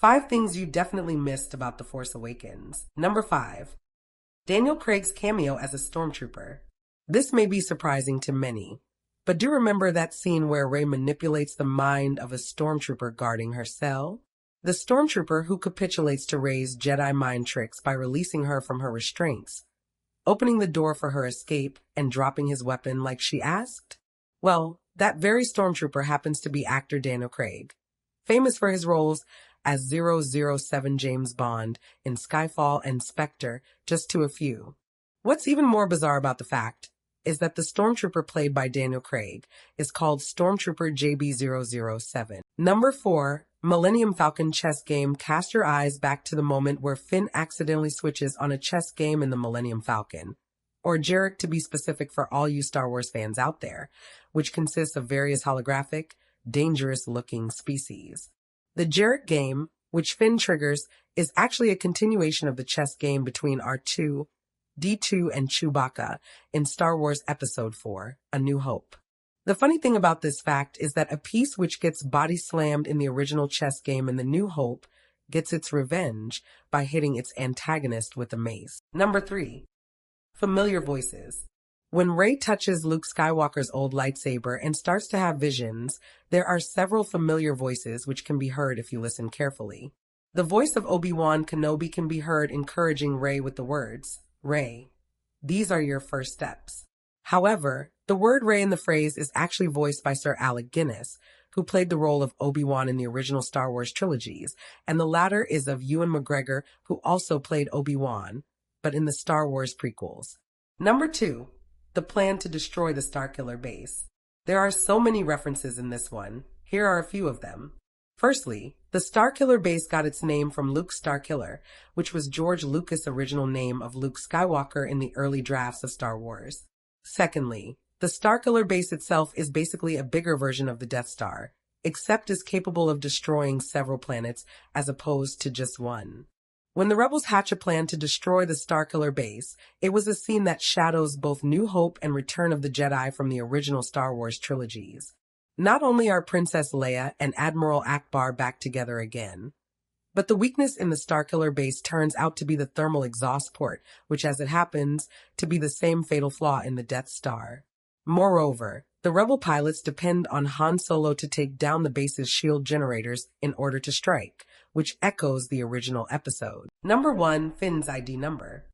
5 things you definitely missed about The Force Awakens. Number 5. Daniel Craig's cameo as a Stormtrooper. This may be surprising to many, but do remember that scene where Rey manipulates the mind of a Stormtrooper guarding her cell? The Stormtrooper who capitulates to Rey's Jedi mind tricks by releasing her from her restraints, opening the door for her escape, and dropping his weapon like she asked? Well, that very Stormtrooper happens to be actor Daniel Craig, famous for his roles as 007 James Bond in Skyfall and Spectre, just to a few. What's even more bizarre about the fact is that the Stormtrooper played by Daniel Craig is called Stormtrooper JB007. Number 4. Millennium Falcon chess game. Cast your eyes back to the moment where Finn accidentally switches on a chess game in the Millennium Falcon, or Jarek to be specific for all you Star Wars fans out there, which consists of various holographic, dangerous-looking species. The Jarek game, which Finn triggers, is actually a continuation of the chess game between R2, D2, and Chewbacca in Star Wars Episode 4, A New Hope. The funny thing about this fact is that a piece which gets body slammed in the original chess game in The New Hope gets its revenge by hitting its antagonist with a mace. Number 3. Familiar voices. When Rey touches Luke Skywalker's old lightsaber and starts to have visions, there are several familiar voices which can be heard if you listen carefully. The voice of Obi-Wan Kenobi can be heard encouraging Rey with the words, "Rey, these are your first steps." However, the word Rey in the phrase is actually voiced by Sir Alec Guinness, who played the role of Obi-Wan in the original Star Wars trilogies, and the latter is of Ewan McGregor, who also played Obi-Wan, but in the Star Wars prequels. Number 2. The plan to destroy the Starkiller base. There are so many references in this one. Here are a few of them. Firstly, the Starkiller base got its name from Luke Starkiller, which was George Lucas' original name of Luke Skywalker in the early drafts of Star Wars. Secondly, the Starkiller base itself is basically a bigger version of the Death Star, except is capable of destroying several planets as opposed to just one. When the rebels hatch a plan to destroy the Starkiller base, it was a scene that shadows both New Hope and Return of the Jedi from the original Star Wars trilogies. Not only are Princess Leia and Admiral Akbar back together again, but the weakness in the Starkiller base turns out to be the thermal exhaust port, which as it happens to be the same fatal flaw in the Death Star. Moreover, the rebel pilots depend on Han Solo to take down the base's shield generators in order to strike, which echoes the original episode. Number 1. Finn's ID number.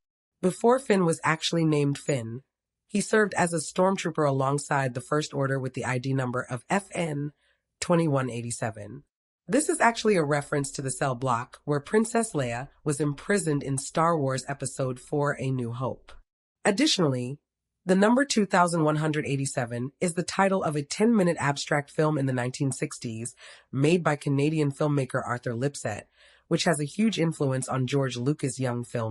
Before Finn was actually named Finn, he served as a Stormtrooper alongside the First Order with the ID number of FN 2187. This is actually a reference to the cell block where Princess Leia was imprisoned in Star Wars Episode 4, A New Hope. Additionally, the number 2187 is the title of a 10-minute abstract film in the 1960s made by Canadian filmmaker Arthur Lipset, which has a huge influence on George Lucas' young film